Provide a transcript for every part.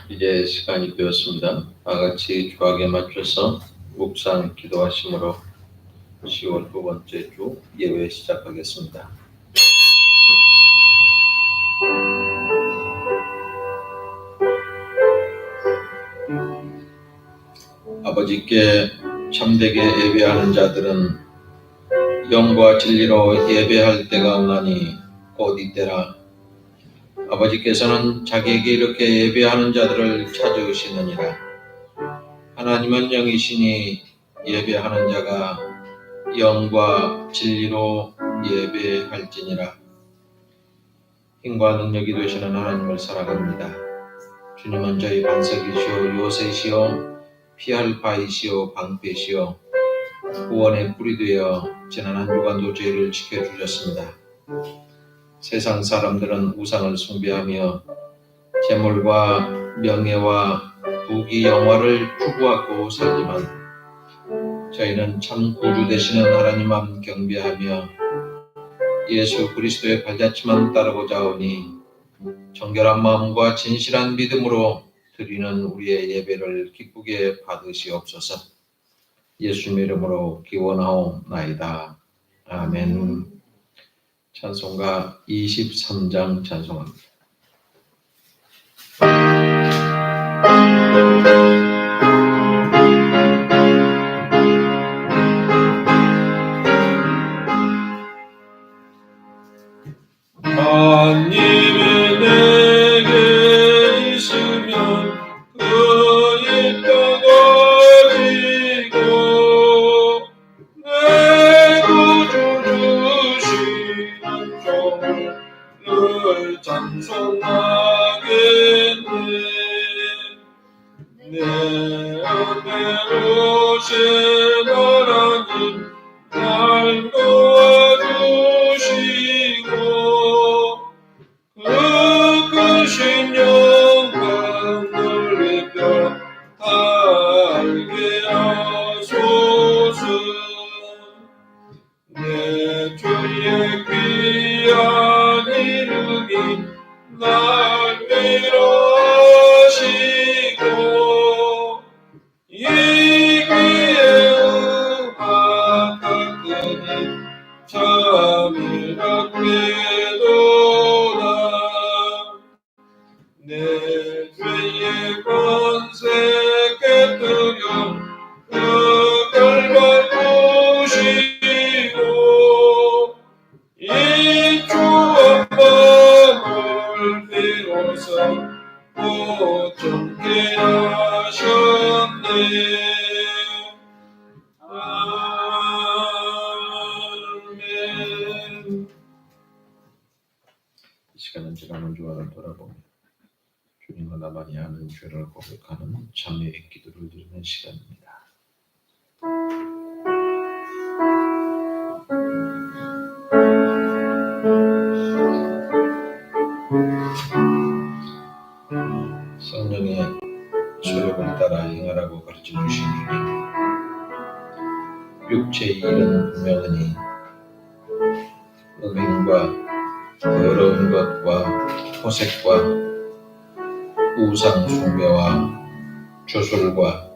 이제 시간이 되었습니다. 다같이 주학에 맞춰서 묵상 기도하심으로 10월 두 번째 주 예배 시작하겠습니다. 아버지께 참되게 예배하는 자들은 영과 진리로 예배할 때가 오나니 곧 이때라. 아버지께서는 자기에게 이렇게 예배하는 자들을 찾으시느니라. 하나님은 영이시니 예배하는 자가 영과 진리로 예배할지니라. 힘과 능력이 되시는 하나님을 사랑합니다. 주님은 저희 반석이시오 요새시오 피할 바이시오 방패시오 구원의 뿔이 되어 지난 한 주간도 저희를 지켜주셨습니다. 세상 사람들은 우상을 숭배하며 재물과 명예와 부귀 영화를 추구하고 살지만 저희는 참 구주 되시는 하나님만 경배하며 예수 그리스도의 발자취만 따르고자 하오니 정결한 마음과 진실한 믿음으로 드리는 우리의 예배를 기쁘게 받으시옵소서. 예수님의 이름으로 기원하옵나이다. 아멘. 찬송가 23장 찬송합니다. 하나님이 내게 있으면 그의 뼈가 지고 내 구주 주시는 종을 늘 찬송하겠네. 내 은혜로 오신 하나님 날 도와주시고 그 크신 영광을 입혀 알게 하소서. 내 주의 귀한 이름이 날 위로하시고 이 귀에 음악하더니 잠이랍게도다. 내 죄의 권세 깨뜨려 그걸 바꾸시고 이 추한 마음을 비로소 고정케 하셨네. 아멘. 이 시간은 지난한 주간을 돌아보며 주님과 나만이 아는 죄를 고백하는 참회의 기도를 드리는 시간입니다. 성령의 소욕을 따라 행하라고 가르쳐 주시니 육체의 일은 분명하니 음행과 더러운 것과 호색과 우상 숭배와 주술과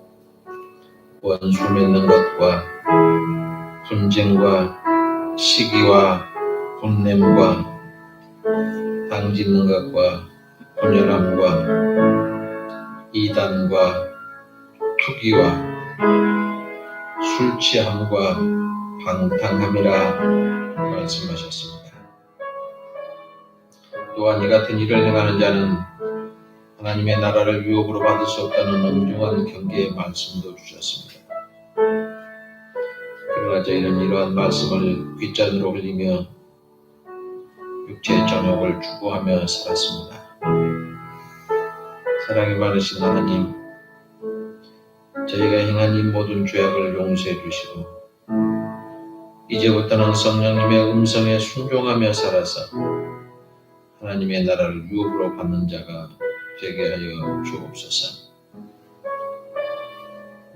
원수 맺는 것과 분쟁과 시기와 분냄과 당짓는 것과 분열함과 이단과 투기와 술 취함과 방탕함이라 말씀하셨습니다. 또한 이 같은 일을 행하는 자는 하나님의 나라를 유업으로 받을 수 없다는 엄중한 경계의 말씀도 주셨습니다. 그러나 저희는 이러한 말씀을 귓잔으로 흘리며 육체의 정욕을 추구하며 살았습니다. 사랑이 많으신 하나님, 저희가 행한 이 모든 죄악을 용서해 주시고 이제부터는 성령님의 음성에 순종하며 살아서 하나님의 나라를 유업으로 받는 자가 되게 하여 주옵소서.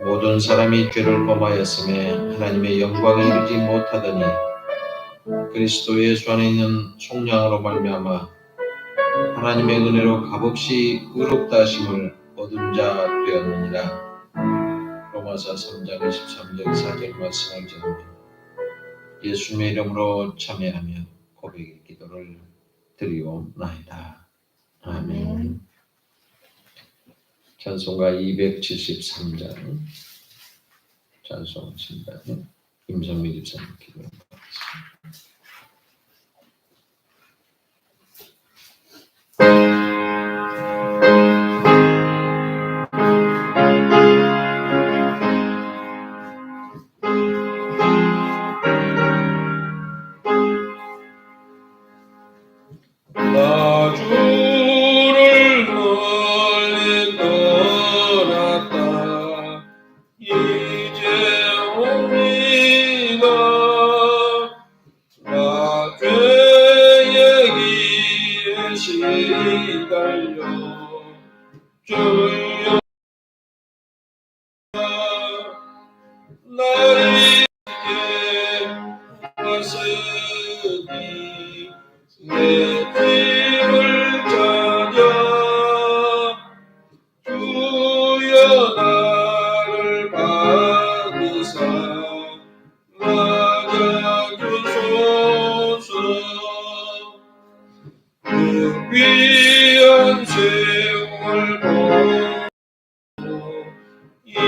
모든 사람이 죄를 범하였음에 하나님의 영광에 이르지 못하더니 그리스도 예수 안에 있는 속량으로 말미암아 하나님의 은혜로 값없이 의롭다 하심을 얻은 자 되었느니라. 로마서 3장 23절 4절 말씀을 전하며 예수님의 이름으로 참여하며 고백의 기도를 드리옵나이다. 아멘. 찬송가 273장 찬송 신단 임성미 집사님 기도합니다. 나 주를 멀리 떠났다 이제 옵니다. 나 죄의 길에 시달려 주여 나 이제 왔으니 내 집을 찾아 주여 나를 받으사 맞아주소서. 그 귀한 세월 보고 이제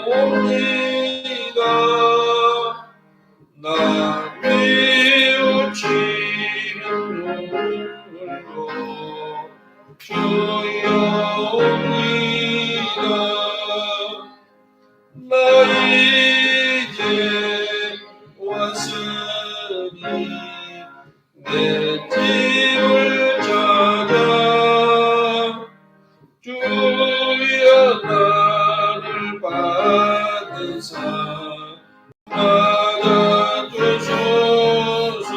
옵니다. 나 뉘우치는 눈물로 주여 옵니다. 나 이제 왔으니 내 집을 찾아 주여 나를 받으사 맞아주소서.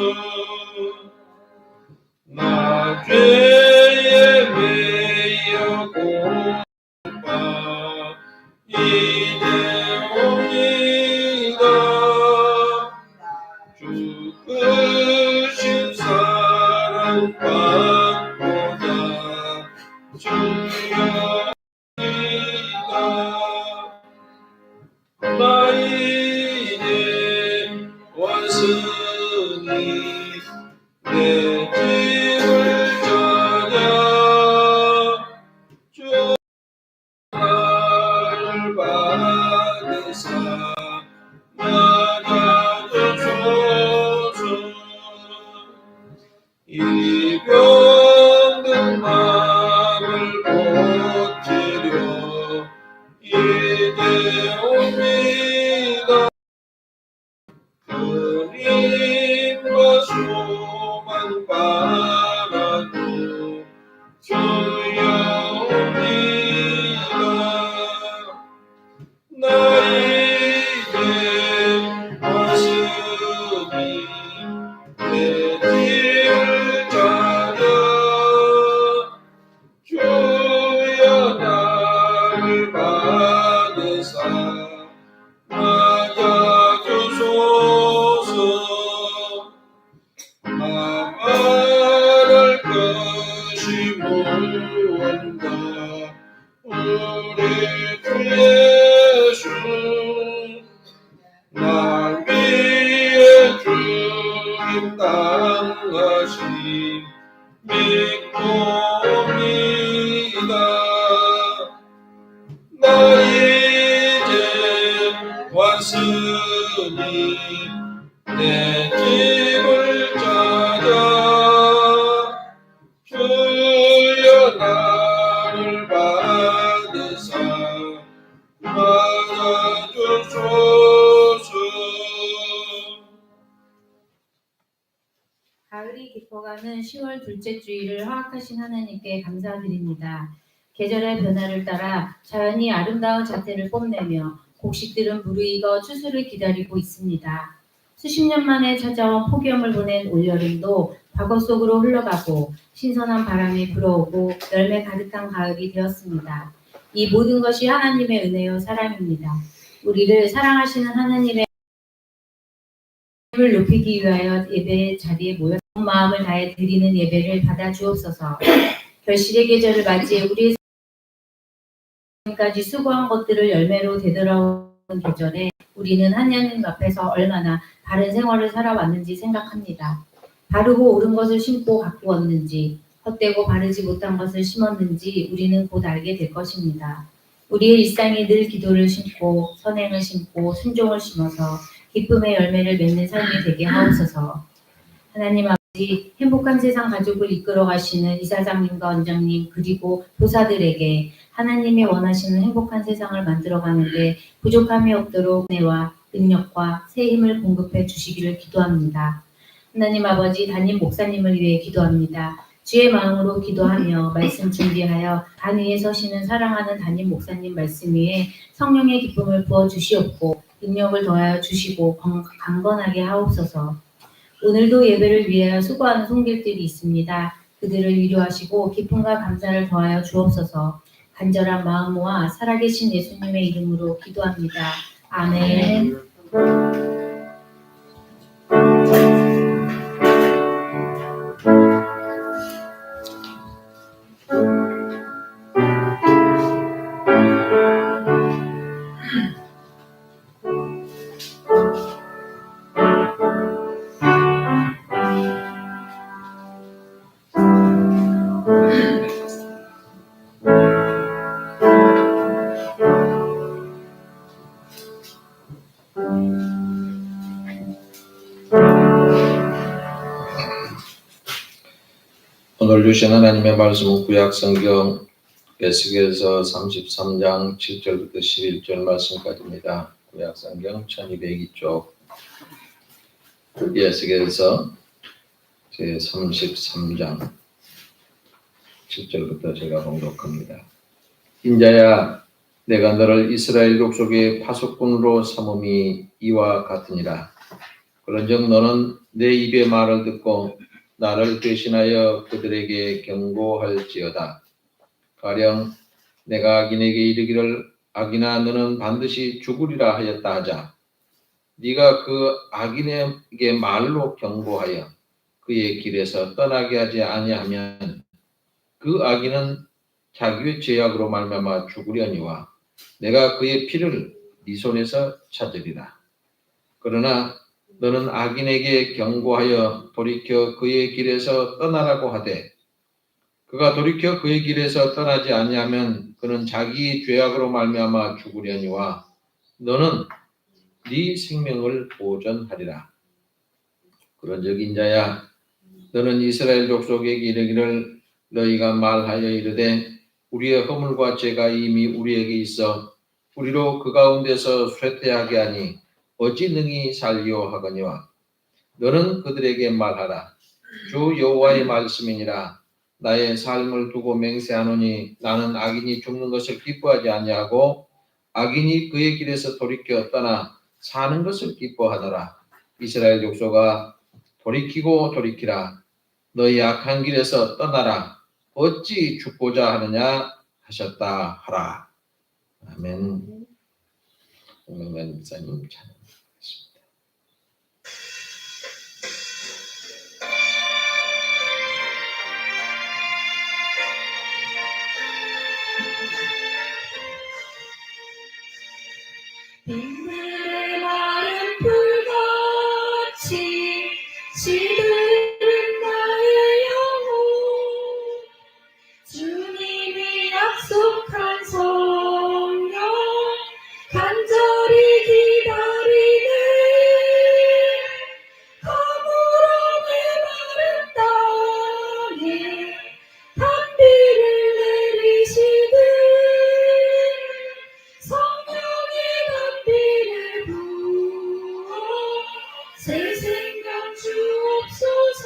나 죄에 매여 고파 이제 옵니다. 주 크신 사랑받고자 주여 옵니다. 나 이제 왔으니 내 집을 찾아 주 나를 받으사 맞아주소서. 이 병든 마음을 고치려 이제 옵니다. 그림과 소망 바라고 주여 옵니다. 나 이제 왔으니 내 집을 찾아 주여 나를 받으사 맞아주소서. 나 말할 것이 무언가 우리 주 예수 날 위해 죽임 당하심 믿고 옵니다. 나 이제 왔으니 내 집을 찾아 주여 나를 받으사 맞아주소서. 가을이 깊어가는 10월 둘째 주일을 허락하신 하나님께 감사드립니다. 계절의 변화를 따라 자연이 아름다운 자태를 뽐내며 곡식들은 무르익어 추수를 기다리고 있습니다. 수십 년 만에 찾아온 폭염을 보낸 올여름도 과거 속으로 흘러가고 신선한 바람이 불어오고 열매 가득한 가을이 되었습니다. 이 모든 것이 하나님의 은혜요 사랑입니다. 우리를 사랑하시는 하나님의 을 높이기 위하여 예배 자리에 모여 온 마음을 다해 드리는 예배를 받아 주옵소서. 결실의 계절을 맞이해 우리의 지금까지 수고한 것들을 열매로 되돌아온 계절에 우리는 하나님 앞에서 얼마나 바른 생활을 살아왔는지 생각합니다. 바르고 옳은 것을 심고 가꾸었는지, 헛되고 바르지 못한 것을 심었는지 우리는 곧 알게 될 것입니다. 우리의 일상이 늘 기도를 심고 선행을 심고 순종을 심어서 기쁨의 열매를 맺는 삶이 되게 하옵소서. 하나님 아버지, 행복한 세상 가족을 이끌어 가시는 이사장님과 원장님 그리고 교사들에게 하나님이 원하시는 행복한 세상을 만들어 가는데 부족함이 없도록 은혜와 능력과 새 힘을 공급해 주시기를 기도합니다. 하나님 아버지, 담임 목사님을 위해 기도합니다. 주의 마음으로 기도하며 말씀 준비하여 단 위에 서시는 사랑하는 담임 목사님 말씀 위에 성령의 기쁨을 부어 주시옵고 능력을 더하여 주시고 강건하게 하옵소서. 오늘도 예배를 위하여 수고하는 손길들이 있습니다. 그들을 위로하시고 기쁨과 감사를 더하여 주옵소서. 간절한 마음과 살아계신 예수님의 이름으로 기도합니다. 아멘. 오늘 주신 하나님의 말씀은 구약성경 에스겔서 33장 7절부터 11절 말씀까지입니다. 구약성경 1202쪽 에스겔서 제33장 7절부터 제가 봉독합니다. 인자야, 내가 너를 이스라엘 족속의 파수꾼으로 삼음이 이와 같으니라. 그런즉 너는 내 입의 말을 듣고 나를 대신하여 그들에게 경고할지어다. 가령 내가 악인에게 이르기를 악인아 너는 반드시 죽으리라 하였다 하자. 네가 그 악인에게 말로 경고하여 그의 길에서 떠나게 하지 아니하면 그 악인은 자기의 죄악으로 말미암아 죽으려니와 내가 그의 피를 네 손에서 찾으리라. 그러나 너는 악인에게 경고하여 돌이켜 그의 길에서 떠나라고 하되 그가 돌이켜 그의 길에서 떠나지 아니하면 그는 자기 죄악으로 말미암아 죽으려니와 너는 네 생명을 보존하리라. 그런즉 인자야 너는 이스라엘 족속에게 이르기를 너희가 말하여 이르되 우리의 허물과 죄가 이미 우리에게 있어 우리로 그 가운데서 쇠퇴하게 하니 어찌 능히 살리오 하거니와 너는 그들에게 말하라. 주 여호와의 말씀이니라. 나의 삶을 두고 맹세하노니 나는 악인이 죽는 것을 기뻐하지 아니하고 악인이 그의 길에서 돌이켜 떠나 사는 것을 기뻐하노라. 이스라엘 족속아 돌이키고 돌이키라. 너희 악한 길에서 떠나라. 어찌 죽고자 하느냐 하셨다 하라. 아멘. 오늘 목사님 찬양하겠습니다. 빗물의 마른 불같이 시들은 나의 영혼 주님이 약속한 성령 간절히 기다리네 가물어 메마른 땅에 단비를 내리시듯 성령의 단비를 부어 새 생명 주옵소서.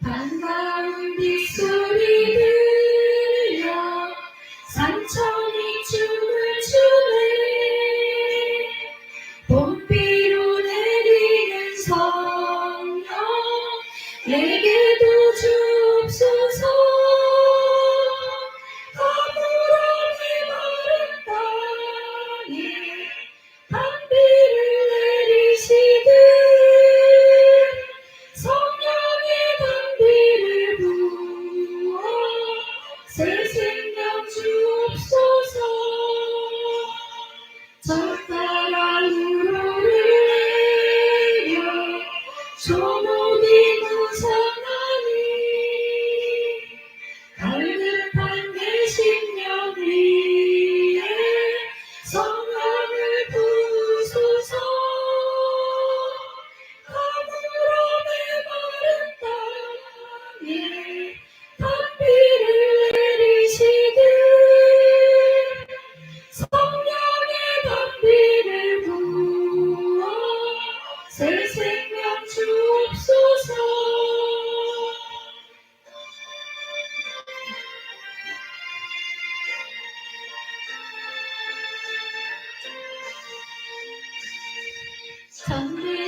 반가운 빗소리 들려 산천이 춤을 추네 봄비로 내리는 성령 내게도 주옵소서. 가물어 메마른 땅에 단비를 내리시듯 성령의 단비를 부어 새 생명 주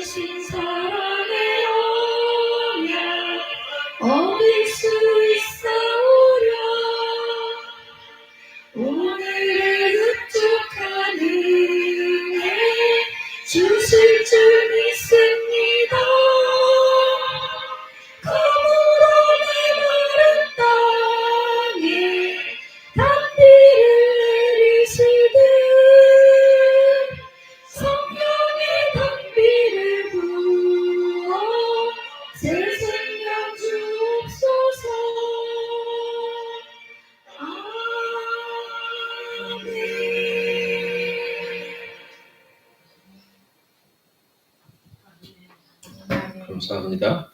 주신 사랑의 언약 어길 수 있사오랴. 오늘의 흡족한 은혜 주실 줄 믿습니다. 그물어 내 마른 땅에 단비를 내리시듯 성령의 단비를 부어 새 생명 주옵소서. 아멘. 감사합니다.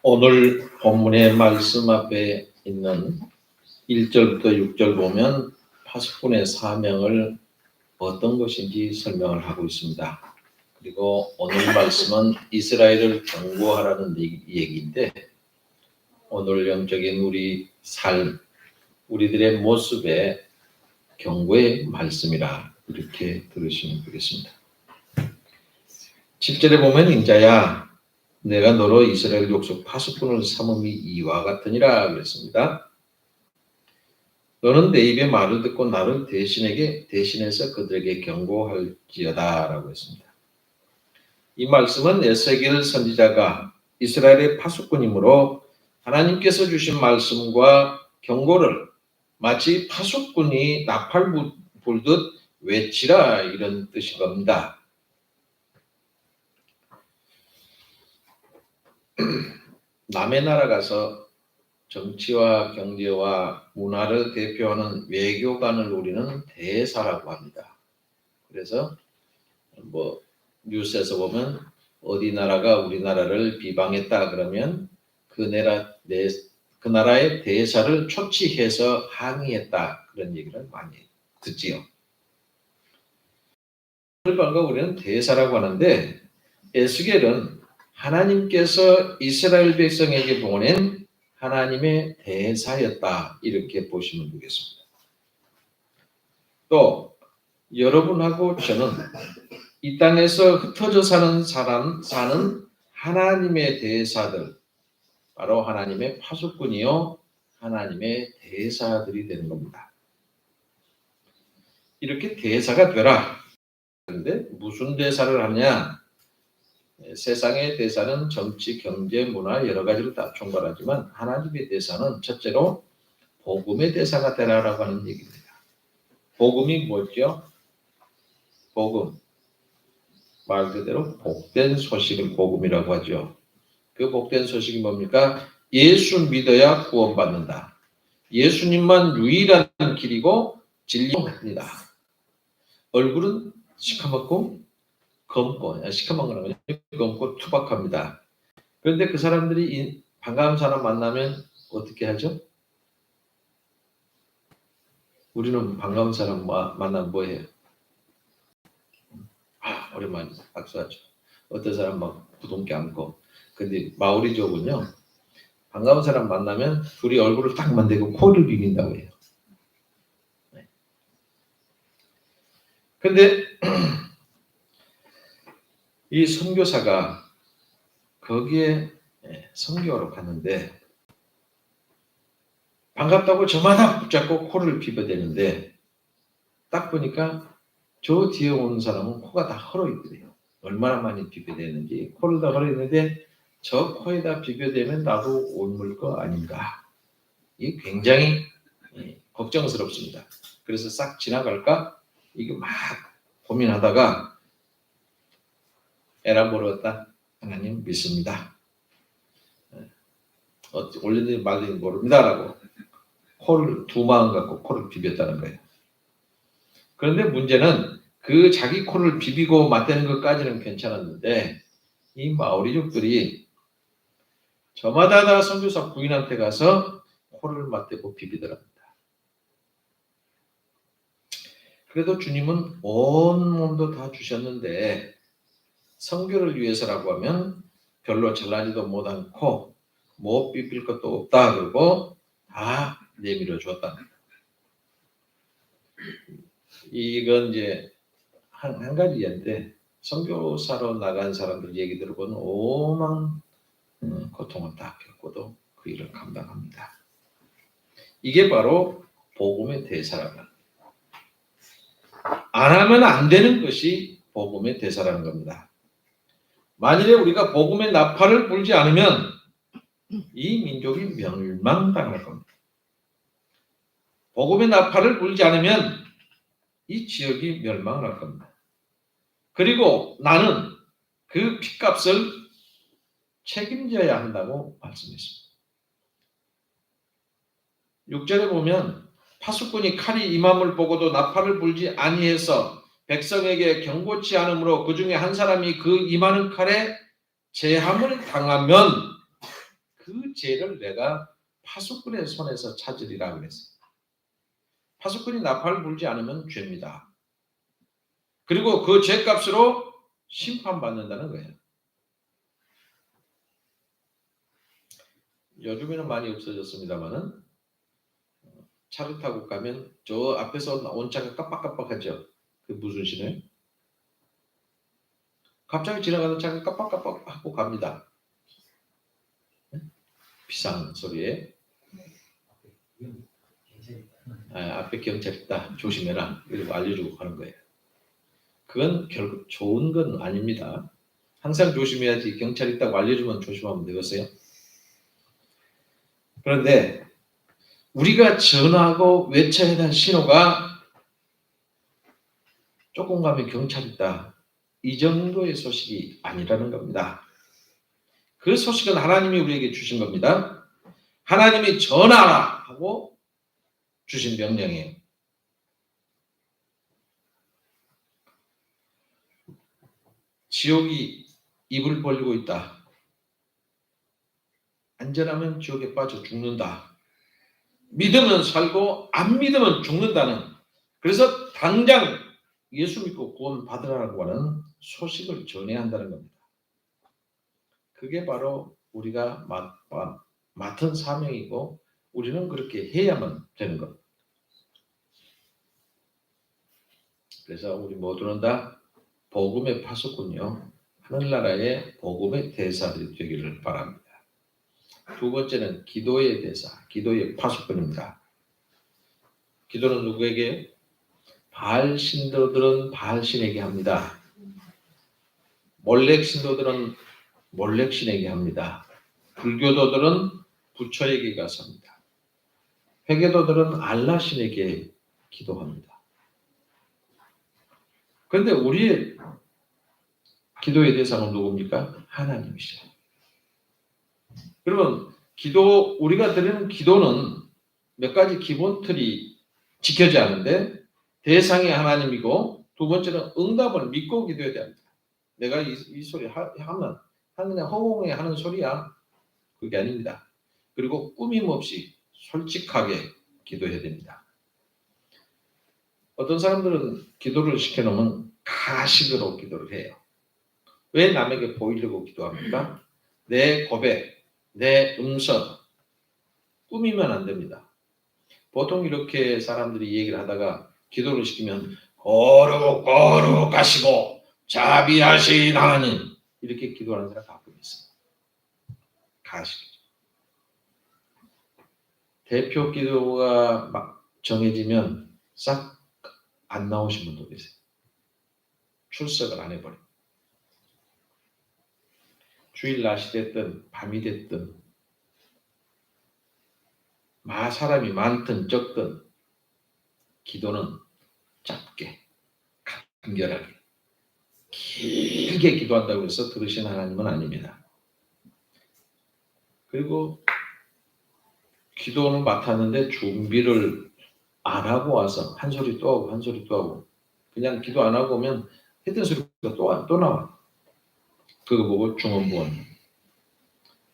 오늘 본문의 말씀 앞에 있는 1절부터 6절 보면 파수꾼의 사명을 어떤 것인지 설명을 하고 있습니다. 그리고 오늘 말씀은 이스라엘을 경고하라는 얘기인데 오늘 영적인 우리 삶, 우리들의 모습에 경고의 말씀이라 이렇게 들으시면 되겠습니다. 7절에 보면 인자야 내가 너로 이스라엘 족속 파수꾼을 삼음이 이와 같으니라 그랬습니다. 너는 내 입의 말을 듣고 나를 대신해서 그들에게 경고할지어다 라고 했습니다. 이 말씀은 에스겔 선지자가 이스라엘의 파수꾼이므로 하나님께서 주신 말씀과 경고를 마치 파수꾼이 나팔 불듯 외치라 이런 뜻인 겁니다. 남의 나라 가서 정치와 경제와 문화를 대표하는 외교관을 우리는 대사라고 합니다. 그래서 뭐 뉴스에서 보면 어디 나라가 우리나라를 비방했다 그러면 그 나라의 대사를 초치해서 항의했다 그런 얘기를 많이 듣지요. 그러니까 우리는 대사라고 하는데 에스겔은 하나님께서 이스라엘 백성에게 보낸 하나님의 대사였다 이렇게 보시면 되겠습니다. 또 여러분하고 저는 이 땅에서 흩어져 사는 하나님의 대사들, 바로 하나님의 파수꾼이요 하나님의 대사들이 되는 겁니다. 이렇게 대사가 되라. 그런데 무슨 대사를 하냐? 세상의 대사는 정치, 경제, 문화 여러 가지를 다 총괄하지만 하나님의 대사는 첫째로 복음의 대사가 되라라고 하는 얘기입니다. 복음이 뭐죠? 복음. 말 그대로 복된 소식을 복음이라고 하죠. 그 복된 소식이 뭡니까? 예수 믿어야 구원받는다. 예수님만 유일한 길이고 진리입니다. 얼굴은 시커멓고 검고, 시커먼 거는 검고 투박합니다. 그런데 그 사람들이 반가운 사람 만나면 어떻게 하죠? 우리는 반가운 사람 만나면 뭐 해요? 오랜만에 박수하죠. 어떤 사람 막 부둥켜 안고. 근데 마오리족은요, 반가운 사람 만나면 둘이 얼굴을 딱 만들고 코를 비빈다고 해요. 네. 근데 이 선교사가 거기에 선교하러 갔는데 반갑다고 저마다 붙잡고 코를 비벼대는데 딱 보니까 저 뒤에 오는 사람은 코가 다 헐어있더래요. 얼마나 많이 비벼대는지 코를 다 헐어있는데 저 코에다 비벼대면 나도 옮을 거 아닌가. 이게 굉장히 걱정스럽습니다. 그래서 싹 지나갈까? 이게 막 고민하다가 에라 모르겠다. 하나님 믿습니다. 원래는 말이 모릅니다라고 코를 두 마음 갖고 코를 비볐다는 거예요. 그런데 문제는 그 자기 코를 비비고 맞대는 것까지는 괜찮았는데 이 마오리족들이 저마다 다 선교사 부인한테 가서 코를 맞대고 비비더랍니다. 그래도 주님은 온 몸도 다 주셨는데 선교를 위해서라고 하면 별로 잘나지도 못한 코, 못 비빌 것도 없다 그러고 다 내밀어 줬답니다. 이건 이제 한 가지 예인데 선교사로 나간 사람들 얘기 들어보면 오만 고통을 다 겪고도 그 일을 감당합니다. 이게 바로 복음의 대사라는 겁니다. 안 하면 안 되는 것이 복음의 대사라는 겁니다. 만일에 우리가 복음의 나팔을 불지 않으면 이 민족이 멸망당할 겁니다. 복음의 나팔을 불지 않으면 이 지역이 멸망할 겁니다. 그리고 나는 그 핏값을 책임져야 한다고 말씀했습니다. 6절에 보면 파수꾼이 칼이 임함을 보고도 나팔을 불지 아니해서 백성에게 경고치 않으므로 그 중에 한 사람이 그 임하는 칼에 제함을 당하면 그 죄를 내가 파수꾼의 손에서 찾으리라 그랬어요. 파수꾼이 나팔을 불지 않으면 죄입니다. 그리고 그 죄값으로 심판받는다는 거예요. 요즘에는 많이 없어졌습니다만은 차를 타고 가면 저 앞에서 나온 차가 깜빡깜빡하죠. 그게 무슨 신호예요? 갑자기 지나가는 차가 깜빡깜빡하고 갑니다. 비상 소리에 앞에 경찰 있다 조심해라 이렇게 알려주고 가는 거예요. 그건 결국 좋은 건 아닙니다. 항상 조심해야지. 경찰 있다고 알려주면 조심하면 되겠어요. 그런데 우리가 전하고 외쳐야 할 신호가 조금 가면 경찰 있다 이 정도의 소식이 아니라는 겁니다. 그 소식은 하나님이 우리에게 주신 겁니다. 하나님이 전하라 하고 주신 명령이에요. 지옥이 입을 벌리고 있다. 안전하면 지옥에 빠져 죽는다. 믿으면 살고 안 믿으면 죽는다는, 그래서 당장 예수 믿고 구원 받으라고 하는 소식을 전해야 한다는 겁니다. 그게 바로 우리가 맡은 사명이고 우리는 그렇게 해야만 되는 겁니다. 그래서 우리 모두는 다 복음의 파수꾼이요 하늘나라의 복음의 대사들이 되기를 바랍니다. 두 번째는 기도의 대사, 기도의 파수꾼입니다. 기도는 누구에게? 바알 신도들은 바알 신에게 합니다. 몰렉 신도들은 몰렉 신에게 합니다. 불교도들은 부처에게 가서 합니다. 회계도들은 알라 신에게 기도합니다. 그런데 우리의 기도의 대상은 누굽니까? 하나님이시죠. 그러면 우리가 드리는 기도는 몇 가지 기본 틀이 지켜져야 하는데, 대상이 하나님이고, 두 번째는 응답을 믿고 기도해야 됩니다. 내가 이 소리 하면 그냥 허공에 하는 소리야. 그게 아닙니다. 그리고 꾸밈 없이 솔직하게 기도해야 됩니다. 어떤 사람들은 기도를 시켜놓으면 가식으로 기도를 해요. 왜 남에게 보이려고 기도합니까? 내 고백, 내 음성, 꾸미면 안 됩니다. 보통 이렇게 사람들이 얘기를 하다가 기도를 시키면 거룩 하시고 자비하신 하나님, 이렇게 기도하는 사람 가끔 있어요. 가식이죠. 대표 기도가 막 정해지면 싹 안 나오신 분도 계세요. 출석을 안 해버려요. 주일 낮이 됐든 밤이 됐든 사람이 많든 적든 기도는 짧게 간결하게 길게 기도한다고 해서 들으신 하나님은 아닙니다. 그리고 기도는 맡았는데 준비를 안 하고 와서 한 소리 또 하고 한 소리 또 하고, 그냥 기도 안 하고 오면 했던 소리가 또 나와. 그거 보고 중언부언,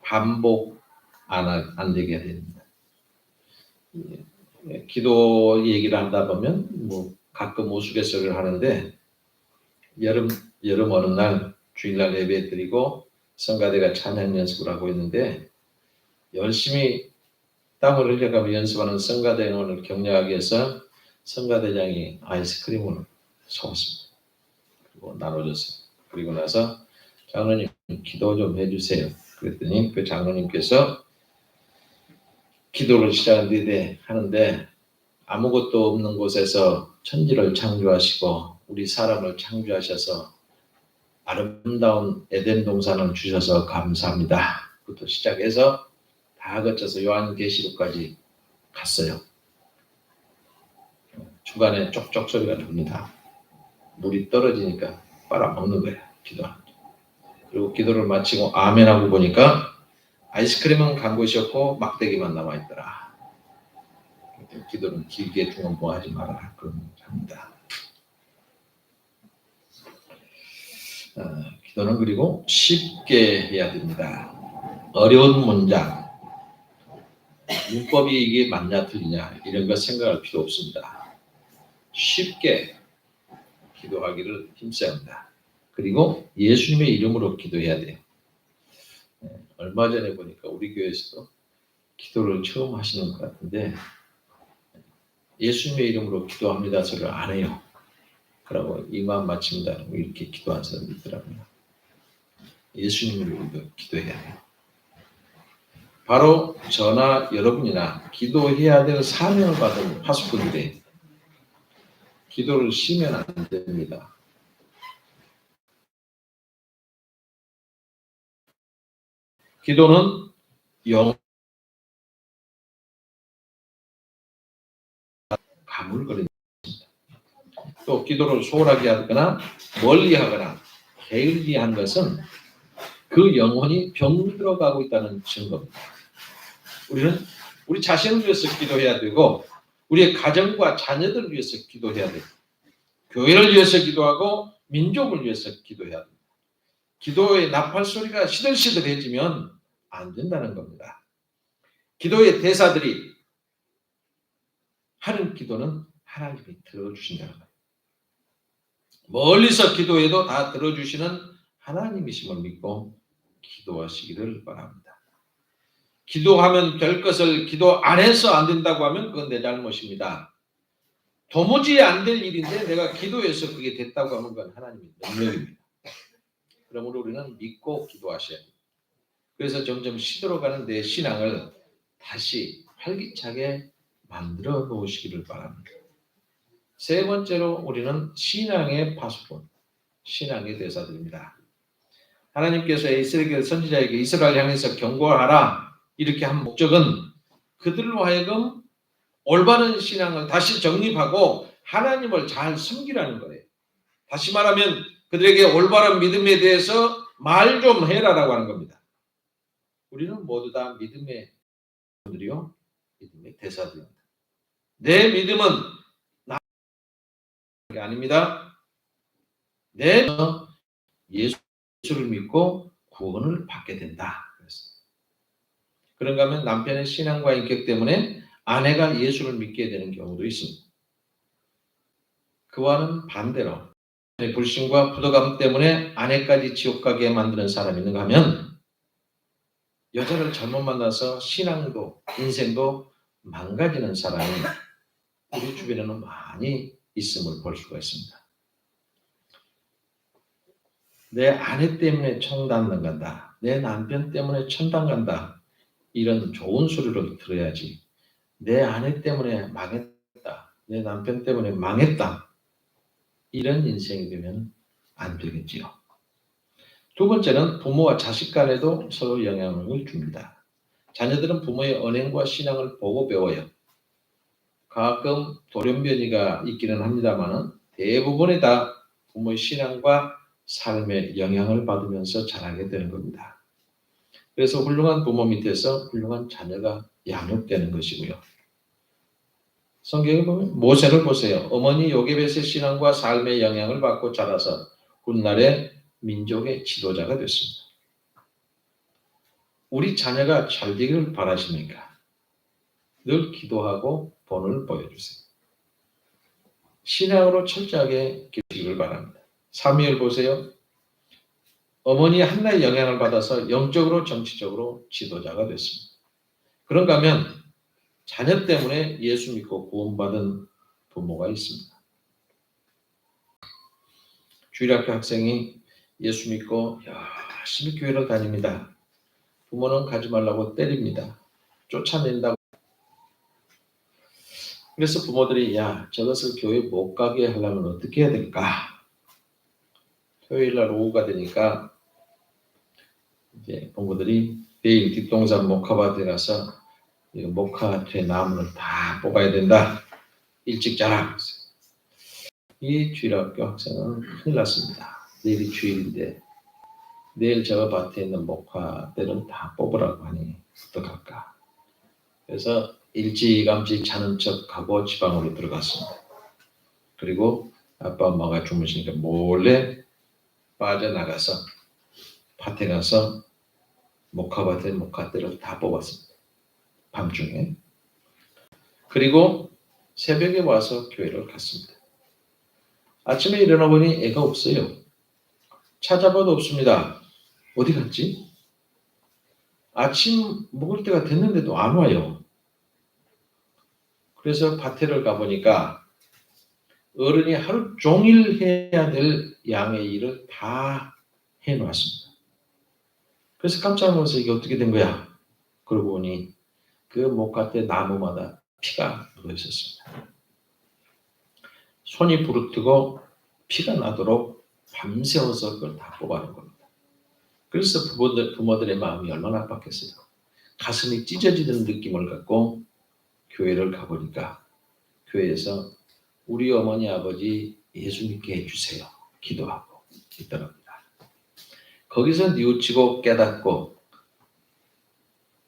반복 안 되게 해야 됩니다. 기도 얘기를 하다 보면 가끔 우스갯소리를 하는데, 여름 어느 날 주일날 예배 드리고 성가대가 찬양 연습을 하고 있는데, 열심히 땀을 흘려가며 연습하는 성가대원을 격려하기 위해서 성가대장이 아이스크림을 사왔습니다. 그리고 나눠줬어요. 그리고 나서 장로님 기도 좀 해주세요. 그랬더니 그 장로님께서 기도를 하는데 아무것도 없는 곳에서 천지를 창조하시고 우리 사람을 창조하셔서 아름다운 에덴 동산을 주셔서 감사합니다. 부터 시작해서 다 거쳐서 요한계시록까지 갔어요. 중간에 쪽쪽 소리가 납니다. 물이 떨어지니까 빨아먹는 거예요. 기도하는. 그리고 기도를 마치고 아멘하고 보니까 아이스크림은 간 곳이었고 막대기만 남아있더라. 기도는 길게 중언부하지 말아라. 그런 합니다. 기도는 그리고 쉽게 해야 됩니다. 어려운 문장, 문법이 이게 맞냐 틀리냐 이런 거 생각할 필요 없습니다. 쉽게 기도하기를 힘써야 합니다. 그리고 예수님의 이름으로 기도해야 돼요. 얼마 전에 보니까 우리 교회에서도 기도를 처음 하시는 것 같은데 예수님의 이름으로 기도합니다 소리를 안 해요. 그러고 이만 마칩니다. 이렇게 기도한 사람이 있더라고요. 예수님으로 기도해야 해요. 바로 저나 여러분이나 기도해야 될 사명을 받은 파수꾼들이 기도를 쉬면 안 됩니다. 기도는 가물거립니다. 또 기도를 소홀하게 하거나 멀리하거나 게을리한 것은 그 영혼이 병들어가고 있다는 증거입니다. 우리는 우리 자신을 위해서 기도해야 되고 우리의 가정과 자녀들을 위해서 기도해야 돼요. 교회를 위해서 기도하고 민족을 위해서 기도해야 됩니다. 기도의 나팔 소리가 시들시들해지면 안 된다는 겁니다. 기도의 대사들이 하는 기도는 하나님이 들어주신다는 거예요. 멀리서 기도해도 다 들어주시는 하나님이심을 믿고 기도하시기를 바랍니다. 기도하면 될 것을 기도 안 해서 안 된다고 하면 그건 내 잘못입니다. 도무지 안 될 일인데 내가 기도해서 그게 됐다고 하면 그건 하나님의 능력입니다. 그러므로 우리는 믿고 기도하셔야 됩니다. 그래서 점점 시들어가는 내 신앙을 다시 활기차게 만들어 놓으시기를 바랍니다. 세 번째로 우리는 신앙의 파수꾼, 신앙의 대사들입니다. 하나님께서 이스라엘 선지자에게 이스라엘 향해서 경고하라 이렇게 한 목적은 그들로 하여금 올바른 신앙을 다시 정립하고 하나님을 잘 섬기라는 거예요. 다시 말하면 그들에게 올바른 믿음에 대해서 말 좀 해라라고 하는 겁니다. 우리는 모두 다 믿음의 분들이요, 믿음의 대사들입니다. 내 믿음은 나게 아닙니다. 내 예수를 믿고 구원을 받게 된다. 그런가 하면 남편의 신앙과 인격 때문에 아내가 예수를 믿게 되는 경우도 있습니다. 그와는 반대로 불신과 부도감 때문에 아내까지 지옥 가게 만드는 사람이 있는가 하면 여자를 잘못 만나서 신앙도 인생도 망가지는 사람이 우리 주변에는 많이 있음을 볼 수가 있습니다. 내 아내 때문에 천당 간다. 내 남편 때문에 천당 간다. 이런 좋은 소리를 들어야지. 내 아내 때문에 망했다. 내 남편 때문에 망했다. 이런 인생이 되면 안 되겠지요. 두 번째는 부모와 자식 간에도 서로 영향을 줍니다. 자녀들은 부모의 언행과 신앙을 보고 배워요. 가끔 돌연변이가 있기는 합니다만 대부분이 다 부모의 신앙과 삶의 영향을 받으면서 자라게 되는 겁니다. 그래서 훌륭한 부모 밑에서 훌륭한 자녀가 양육되는 것이고요. 성경에 보면 모세를 보세요. 어머니 요게벳의 신앙과 삶의 영향을 받고 자라서 훗날에 민족의 지도자가 됐습니다. 우리 자녀가 잘 되기를 바라십니까? 늘 기도하고 본을 보여주세요. 신앙으로 철저하게 기도하기를 바랍니다. 사무엘 보세요. 어머니 한나의 영향을 받아서 영적으로 정치적으로 지도자가 됐습니다. 그런가 하면 자녀 때문에 예수 믿고 구원받은 부모가 있습니다. 주일학교 학생이 예수 믿고 열심히 교회를 다닙니다. 부모는 가지 말라고 때립니다. 쫓아낸다고. 그래서 부모들이 저것을 교회 못 가게 하려면 어떻게 해야 될까? 토요일 날 오후가 되니까 이제 부모들이 내일 뒷동산 목화밭에 가서 목화대 나무를 다 뽑아야 된다. 일찍 자라. 이 주일학교 학생은 큰일 났습니다. 내일이 주일인데 내일 저 밭에 있는 목화대를 다 뽑으라고 하니 어떡할까? 그래서 일찌감치 자는 척하고 지방으로 들어갔습니다. 그리고 아빠 엄마가 주무시니까 몰래 빠져나가서 밭에 가서 목화밭에 목화대를 다 뽑았습니다. 밤중에. 그리고 새벽에 와서 교회를 갔습니다. 아침에 일어나 보니 애가 없어요. 찾아봐도 없습니다. 어디 갔지? 아침 먹을 때가 됐는데도 안 와요. 그래서 밭에를 가보니까 어른이 하루 종일 해야 될 양의 일을 다 해놓았습니다. 그래서 깜짝 놀라서 이게 어떻게 된 거야? 그러고 보니 그 목화대 나무마다 피가 묻어 있었습니다. 손이 부르뜨고 피가 나도록 밤새워서 그걸 다 뽑아낸 겁니다. 그래서 부모들의 마음이 얼마나 아팠겠어요. 가슴이 찢어지는 느낌을 갖고 교회를 가보니까 교회에서 우리 어머니 아버지 예수 믿게 해주세요. 기도하고 있더랍니다. 거기서 뉘우치고 깨닫고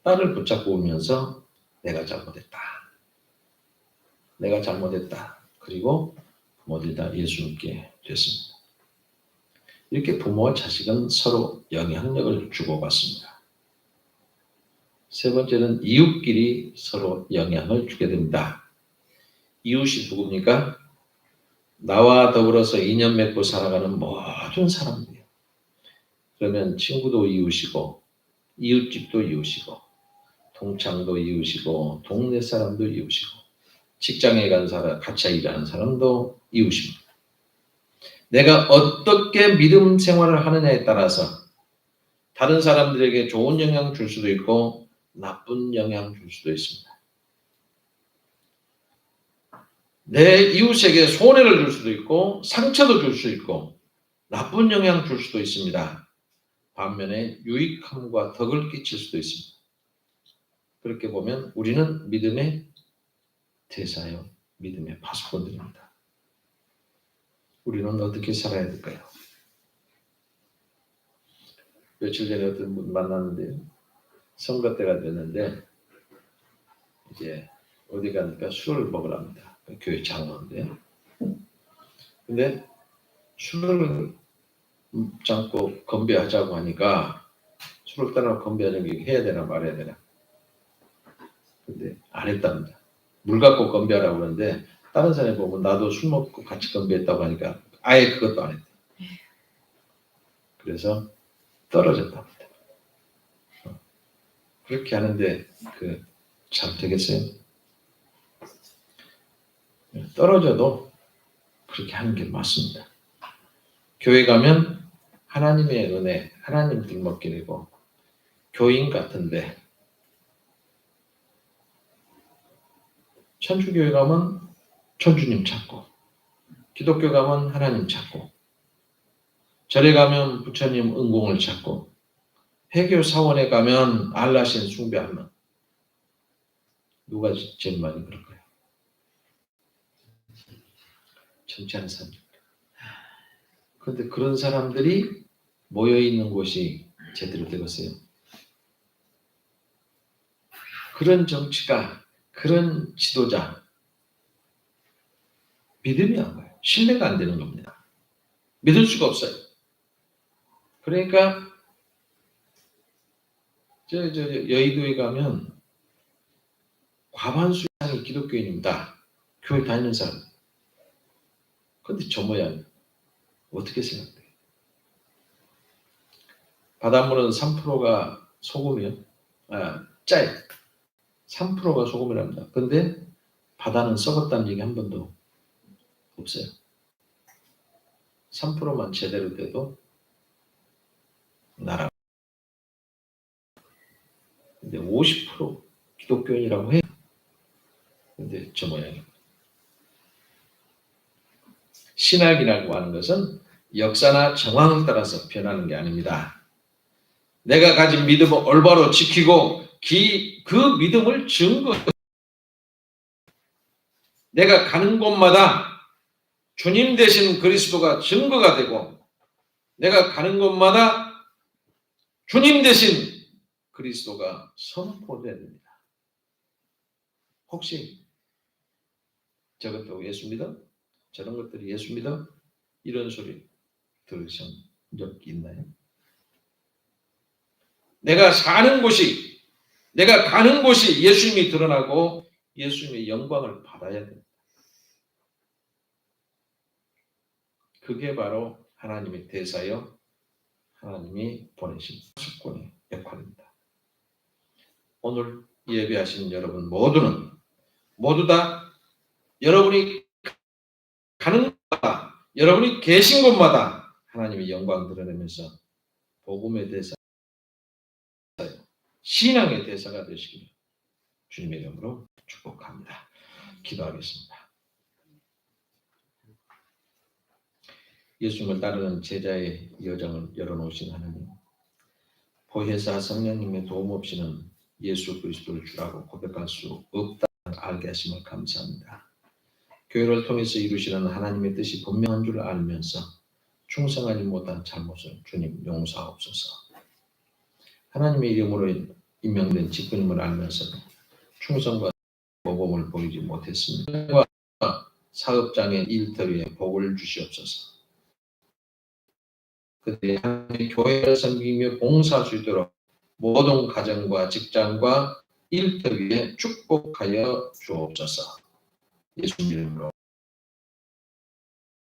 딸을 붙잡고 울면서 내가 잘못했다. 내가 잘못했다. 그리고 부모들이 다 예수 믿게 됐습니다. 이렇게 부모와 자식은 서로 영향력을 주고받습니다. 세 번째는 이웃끼리 서로 영향을 주게 됩니다. 이웃이 누굽니까? 나와 더불어서 인연 맺고 살아가는 모든 사람들이에요. 그러면 친구도 이웃이고 이웃집도 이웃이고 동창도 이웃이고 동네 사람도 이웃이고 직장에 간 사람, 같이 일하는 사람도 이웃입니다. 내가 어떻게 믿음 생활을 하느냐에 따라서 다른 사람들에게 좋은 영향 줄 수도 있고 나쁜 영향 줄 수도 있습니다. 내 이웃에게 손해를 줄 수도 있고 상처도 줄 수 있고 나쁜 영향 줄 수도 있습니다. 반면에 유익함과 덕을 끼칠 수도 있습니다. 그렇게 보면 우리는 믿음의 대사요, 믿음의 파수꾼들입니다. 우리는 어떻게 살아야 될까요? 며칠 전에 어떤 분 만났는데요. 선거 때가 됐는데 이제 어디 가니까 술을 먹으랍니다. 교회 장로인데. 근데 술을 참고 건배하자고 하니까 술을 따라 건배하자고 해야 되나 말아야 되나. 근데 안 했답니다. 물 갖고 건배하라고 그러는데 다른 사람이 보면 나도 술 먹고 같이 건배했다고 하니까 아예 그것도 안 했대. 그래서 떨어졌답니다. 그렇게 하는데 잘 되겠어요? 떨어져도 그렇게 하는 게 맞습니다. 교회 가면 하나님의 은혜, 하나님 뒷먹길이고 교인 같은데 천주교회 가면 천주님 찾고 기독교 가면 하나님 찾고 절에 가면 부처님 은공을 찾고 해교 사원에 가면 알라신 숭배하면 누가 제일 많이 그럴까요? 정치하는 사람들. 그런데 그런 사람들이 모여있는 곳이 제대로 되겠어요? 그런 정치가, 그런 지도자 믿음이 안 가요. 신뢰가 안 되는 겁니다. 믿을 수가 없어요. 그러니까 여의도에 가면 과반수 이상이 기독교인입니다. 교회 다니는 사람. 근데 저 모양 어떻게 생각돼요? 바닷물은 3%가 소금이요. 짜요. 3%가 소금이랍니다. 근데 바다는 썩었다는 얘기 한 번도 없어요. 3%만 제대로 돼도 나라. 근데 50% 기독교인이라고 해요. 근데 저 모양입니다. 신학이라고 하는 것은 역사나 정황에 따라서 변하는 게 아닙니다. 내가 가진 믿음을 올바로 지키고 그 믿음을 내가 가는 곳마다 주님 되신 그리스도가 증거가 되고 내가 가는 곳마다 주님 되신 그리스도가 선포되어야 됩니다. 혹시 저것도 예수 믿어? 저런 것들이 예수 믿어? 이런 소리 들으신 적 있나요? 내가 가는 곳이 예수님이 드러나고 예수님의 영광을 받아야 됩니다. 그게 바로 하나님의 대사여 하나님이 보내신 숙권의 역할입니다. 오늘 예배하신 여러분 모두 다 여러분이 가는 곳마다 여러분이 계신 곳마다 하나님의 영광 드러내면서 복음의 대사 신앙의 대사가 되시길 주님의 이름으로 축복합니다. 기도하겠습니다. 예수님을 따르는 제자의 여정을 열어놓으신 하나님, 보혜사 성령님의 도움 없이는 예수 그리스도를 주라고 고백할 수 없다는 알게 하심을 감사합니다. 교회를 통해서 이루시는 하나님의 뜻이 분명한 줄 알면서 충성하지 못한 잘못을 주님 용서하옵소서. 하나님의 이름으로 임명된 직분임을 알면서도 충성과 모범을 보이지 못했습니다. 사업장의 일터위에 복을 주시옵소서. 그들이 하나님의 교회를 섬기며 봉사할 수 있도록 모든 가정과 직장과 일터위에 축복하여 주옵소서. 예수님 이름으로